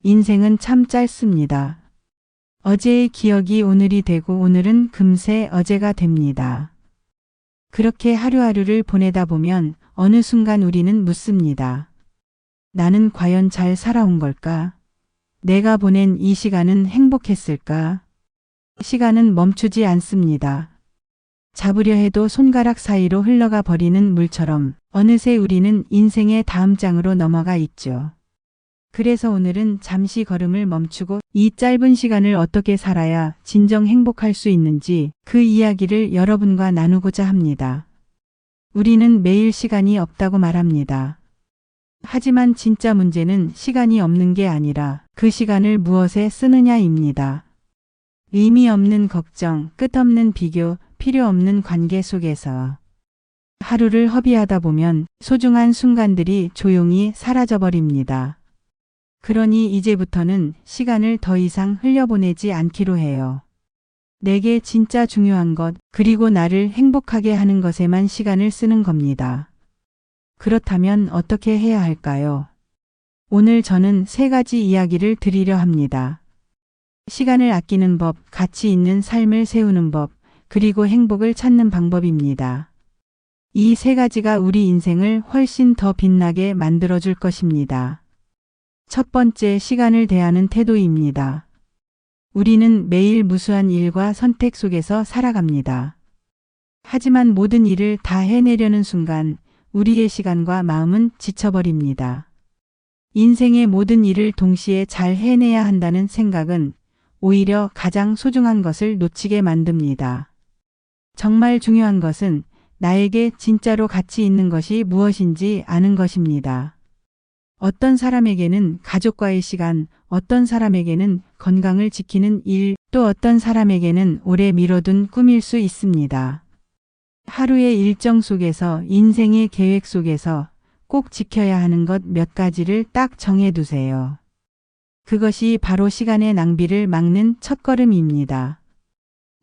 인생은 참 짧습니다. 어제의 기억이 오늘이 되고 오늘은 금세 어제가 됩니다. 그렇게 하루하루를 보내다 보면 어느 순간 우리는 묻습니다. 나는 과연 잘 살아온 걸까? 내가 보낸 이 시간은 행복했을까? 시간은 멈추지 않습니다. 잡으려 해도 손가락 사이로 흘러가 버리는 물처럼 어느새 우리는 인생의 다음 장으로 넘어가 있죠. 그래서 오늘은 잠시 걸음을 멈추고 이 짧은 시간을 어떻게 살아야 진정 행복할 수 있는지 그 이야기를 여러분과 나누고자 합니다. 우리는 매일 시간이 없다고 말합니다. 하지만 진짜 문제는 시간이 없는 게 아니라 그 시간을 무엇에 쓰느냐입니다. 의미 없는 걱정, 끝없는 비교, 필요 없는 관계 속에서 하루를 허비하다 보면 소중한 순간들이 조용히 사라져버립니다. 그러니 이제부터는 시간을 더 이상 흘려보내지 않기로 해요. 내게 진짜 중요한 것, 그리고 나를 행복하게 하는 것에만 시간을 쓰는 겁니다. 그렇다면 어떻게 해야 할까요? 오늘 저는 3가지 이야기를 드리려 합니다. 시간을 아끼는 법, 가치 있는 삶을 세우는 법, 그리고 행복을 찾는 방법입니다. 이 3가지가 우리 인생을 훨씬 더 빛나게 만들어줄 것입니다. 첫 번째, 시간을 대하는 태도입니다. 우리는 매일 무수한 일과 선택 속에서 살아갑니다. 하지만 모든 일을 다 해내려는 순간 우리의 시간과 마음은 지쳐버립니다. 인생의 모든 일을 동시에 잘 해내야 한다는 생각은 오히려 가장 소중한 것을 놓치게 만듭니다. 정말 중요한 것은 나에게 진짜로 가치 있는 것이 무엇인지 아는 것입니다. 어떤 사람에게는 가족과의 시간, 어떤 사람에게는 건강을 지키는 일, 또 어떤 사람에게는 오래 미뤄둔 꿈일 수 있습니다. 하루의 일정 속에서, 인생의 계획 속에서 꼭 지켜야 하는 것 몇 가지를 딱 정해두세요. 그것이 바로 시간의 낭비를 막는 첫걸음입니다.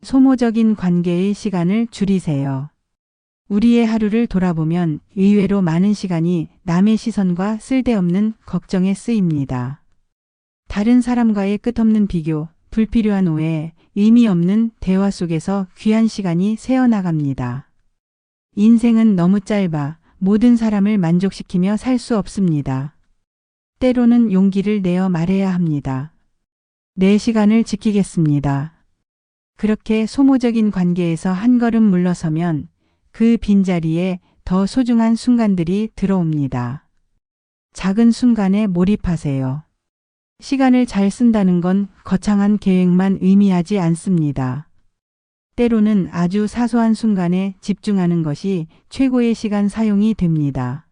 소모적인 관계의 시간을 줄이세요. 우리의 하루를 돌아보면 의외로 많은 시간이 남의 시선과 쓸데없는 걱정에 쓰입니다. 다른 사람과의 끝없는 비교, 불필요한 오해, 의미 없는 대화 속에서 귀한 시간이 새어나갑니다. 인생은 너무 짧아 모든 사람을 만족시키며 살 수 없습니다. 때로는 용기를 내어 말해야 합니다. 내 시간을 지키겠습니다. 그렇게 소모적인 관계에서 한 걸음 물러서면 그 빈자리에 더 소중한 순간들이 들어옵니다. 작은 순간에 몰입하세요. 시간을 잘 쓴다는 건 거창한 계획만 의미하지 않습니다. 때로는 아주 사소한 순간에 집중하는 것이 최고의 시간 사용이 됩니다.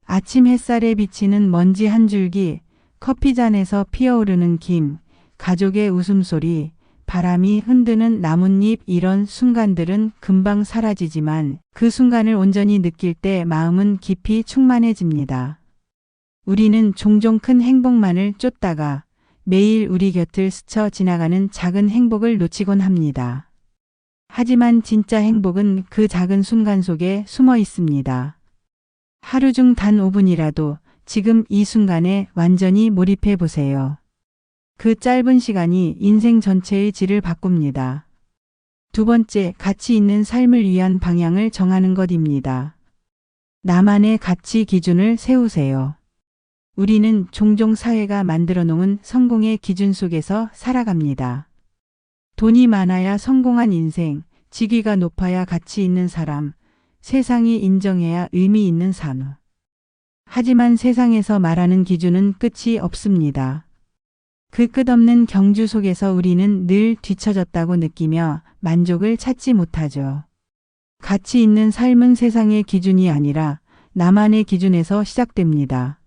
아침 햇살에 비치는 먼지 한 줄기, 커피잔에서 피어오르는 김, 가족의 웃음소리, 바람이 흔드는 나뭇잎, 이런 순간들은 금방 사라지지만 그 순간을 온전히 느낄 때 마음은 깊이 충만해집니다. 우리는 종종 큰 행복만을 쫓다가 매일 우리 곁을 스쳐 지나가는 작은 행복을 놓치곤 합니다. 하지만 진짜 행복은 그 작은 순간 속에 숨어 있습니다. 하루 중 단 5분이라도 지금 이 순간에 완전히 몰입해 보세요. 그 짧은 시간이 인생 전체의 질을 바꿉니다. 두 번째, 가치 있는 삶을 위한 방향을 정하는 것입니다. 나만의 가치 기준을 세우세요. 우리는 종종 사회가 만들어 놓은 성공의 기준 속에서 살아갑니다. 돈이 많아야 성공한 인생, 직위가 높아야 가치 있는 사람, 세상이 인정해야 의미 있는 삶. 하지만 세상에서 말하는 기준은 끝이 없습니다. 그 끝없는 경주 속에서 우리는 늘 뒤처졌다고 느끼며 만족을 찾지 못하죠. 가치 있는 삶은 세상의 기준이 아니라 나만의 기준에서 시작됩니다.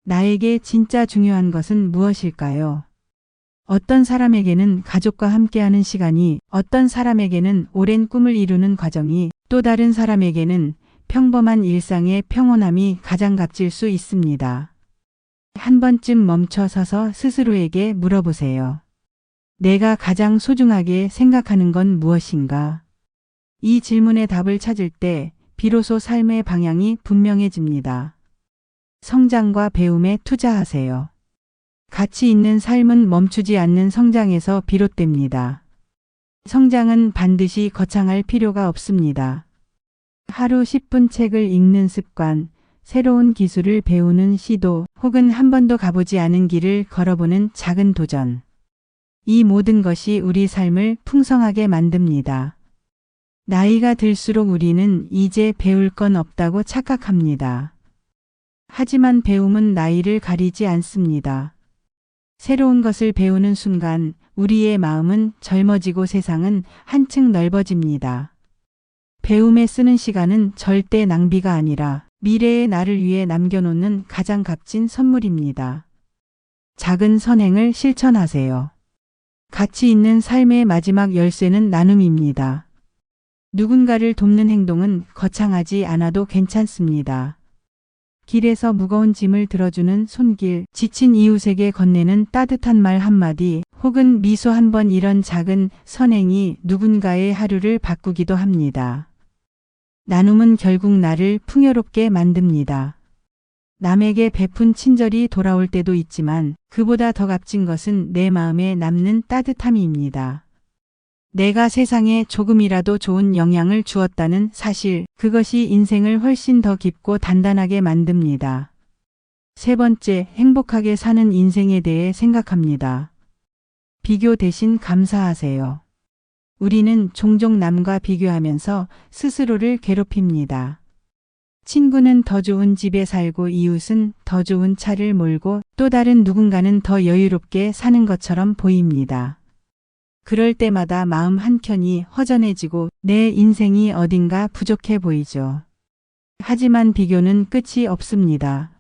나에게 진짜 중요한 것은 무엇일까요? 어떤 사람에게는 가족과 함께하는 시간이, 어떤 사람에게는 오랜 꿈을 이루는 과정이, 또 다른 사람에게는 평범한 일상의 평온함이 가장 값질 수 있습니다. 한 번쯤 멈춰 서서 스스로에게 물어보세요. 내가 가장 소중하게 생각하는 건 무엇인가? 이 질문의 답을 찾을 때 비로소 삶의 방향이 분명해집니다. 성장과 배움에 투자하세요. 가치 있는 삶은 멈추지 않는 성장에서 비롯됩니다. 성장은 반드시 거창할 필요가 없습니다. 하루 10분 책을 읽는 습관, 새로운 기술을 배우는 시도, 혹은 한 번도 가보지 않은 길을 걸어보는 작은 도전. 이 모든 것이 우리 삶을 풍성하게 만듭니다. 나이가 들수록 우리는 이제 배울 건 없다고 착각합니다. 하지만 배움은 나이를 가리지 않습니다. 새로운 것을 배우는 순간 우리의 마음은 젊어지고 세상은 한층 넓어집니다. 배움에 쓰는 시간은 절대 낭비가 아니라 미래의 나를 위해 남겨놓는 가장 값진 선물입니다. 작은 선행을 실천하세요. 가치 있는 삶의 마지막 열쇠는 나눔입니다. 누군가를 돕는 행동은 거창하지 않아도 괜찮습니다. 길에서 무거운 짐을 들어주는 손길, 지친 이웃에게 건네는 따뜻한 말 한마디, 혹은 미소 한 번, 이런 작은 선행이 누군가의 하루를 바꾸기도 합니다. 나눔은 결국 나를 풍요롭게 만듭니다. 남에게 베푼 친절이 돌아올 때도 있지만 그보다 더 값진 것은 내 마음에 남는 따뜻함입니다. 내가 세상에 조금이라도 좋은 영향을 주었다는 사실, 그것이 인생을 훨씬 더 깊고 단단하게 만듭니다. 세 번째, 행복하게 사는 인생에 대해 생각합니다. 비교 대신 감사하세요. 우리는 종종 남과 비교하면서 스스로를 괴롭힙니다. 친구는 더 좋은 집에 살고 이웃은 더 좋은 차를 몰고 또 다른 누군가는 더 여유롭게 사는 것처럼 보입니다. 그럴 때마다 마음 한켠이 허전해지고 내 인생이 어딘가 부족해 보이죠. 하지만 비교는 끝이 없습니다.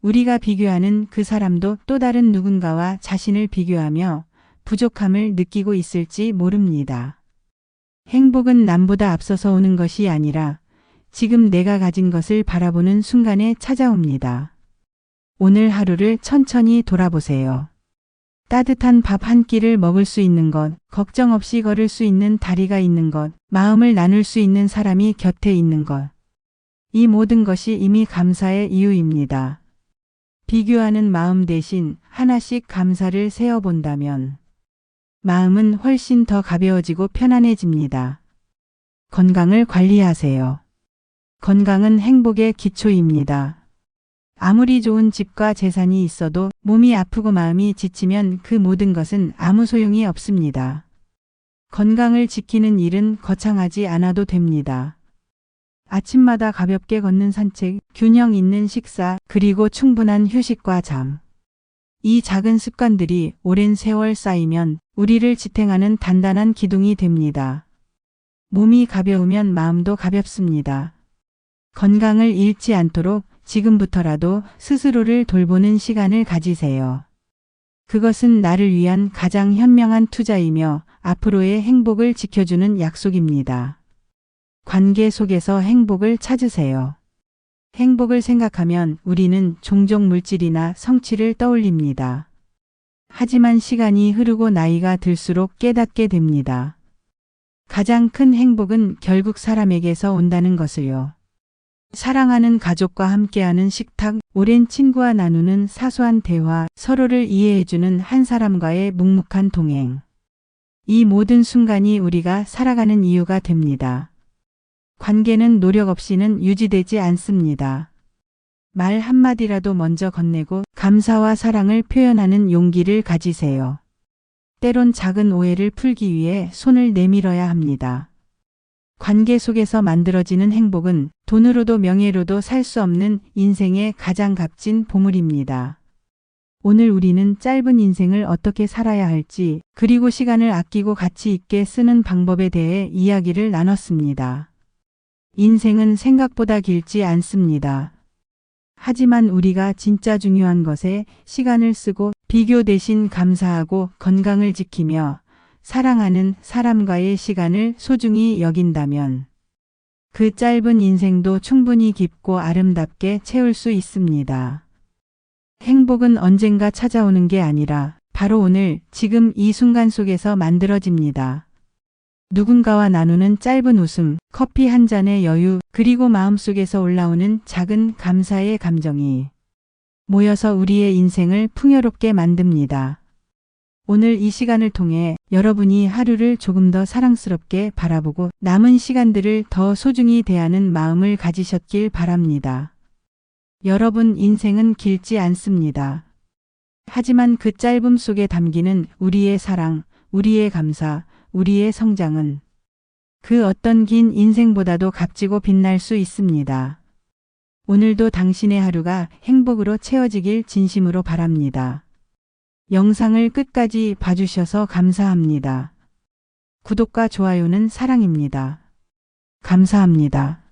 우리가 비교하는 그 사람도 또 다른 누군가와 자신을 비교하며 부족함을 느끼고 있을지 모릅니다. 행복은 남보다 앞서서 오는 것이 아니라 지금 내가 가진 것을 바라보는 순간에 찾아옵니다. 오늘 하루를 천천히 돌아보세요. 따뜻한 밥 한 끼를 먹을 수 있는 것, 걱정 없이 걸을 수 있는 다리가 있는 것, 마음을 나눌 수 있는 사람이 곁에 있는 것. 이 모든 것이 이미 감사의 이유입니다. 비교하는 마음 대신 하나씩 감사를 세어본다면 마음은 훨씬 더 가벼워지고 편안해집니다. 건강을 관리하세요. 건강은 행복의 기초입니다. 아무리 좋은 집과 재산이 있어도 몸이 아프고 마음이 지치면 그 모든 것은 아무 소용이 없습니다. 건강을 지키는 일은 거창하지 않아도 됩니다. 아침마다 가볍게 걷는 산책, 균형 있는 식사, 그리고 충분한 휴식과 잠. 이 작은 습관들이 오랜 세월 쌓이면 우리를 지탱하는 단단한 기둥이 됩니다. 몸이 가벼우면 마음도 가볍습니다. 건강을 잃지 않도록 지금부터라도 스스로를 돌보는 시간을 가지세요. 그것은 나를 위한 가장 현명한 투자이며 앞으로의 행복을 지켜주는 약속입니다. 관계 속에서 행복을 찾으세요. 행복을 생각하면 우리는 종종 물질이나 성취를 떠올립니다. 하지만 시간이 흐르고 나이가 들수록 깨닫게 됩니다. 가장 큰 행복은 결국 사람에게서 온다는 것을요. 사랑하는 가족과 함께하는 식탁, 오랜 친구와 나누는 사소한 대화, 서로를 이해해주는 한 사람과의 묵묵한 동행. 이 모든 순간이 우리가 살아가는 이유가 됩니다. 관계는 노력 없이는 유지되지 않습니다. 말 한마디라도 먼저 건네고 감사와 사랑을 표현하는 용기를 가지세요. 때론 작은 오해를 풀기 위해 손을 내밀어야 합니다. 관계 속에서 만들어지는 행복은 돈으로도 명예로도 살 수 없는 인생의 가장 값진 보물입니다. 오늘 우리는 짧은 인생을 어떻게 살아야 할지, 그리고 시간을 아끼고 가치 있게 쓰는 방법에 대해 이야기를 나눴습니다. 인생은 생각보다 길지 않습니다. 하지만 우리가 진짜 중요한 것에 시간을 쓰고 비교 대신 감사하고 건강을 지키며 사랑하는 사람과의 시간을 소중히 여긴다면 그 짧은 인생도 충분히 깊고 아름답게 채울 수 있습니다. 행복은 언젠가 찾아오는 게 아니라 바로 오늘, 지금 이 순간 속에서 만들어집니다. 누군가와 나누는 짧은 웃음, 커피 한 잔의 여유, 그리고 마음속에서 올라오는 작은 감사의 감정이 모여서 우리의 인생을 풍요롭게 만듭니다. 오늘 이 시간을 통해 여러분이 하루를 조금 더 사랑스럽게 바라보고 남은 시간들을 더 소중히 대하는 마음을 가지셨길 바랍니다. 여러분, 인생은 길지 않습니다. 하지만 그 짧음 속에 담기는 우리의 사랑, 우리의 감사, 우리의 성장은 그 어떤 긴 인생보다도 값지고 빛날 수 있습니다. 오늘도 당신의 하루가 행복으로 채워지길 진심으로 바랍니다. 영상을 끝까지 봐주셔서 감사합니다. 구독과 좋아요는 사랑입니다. 감사합니다.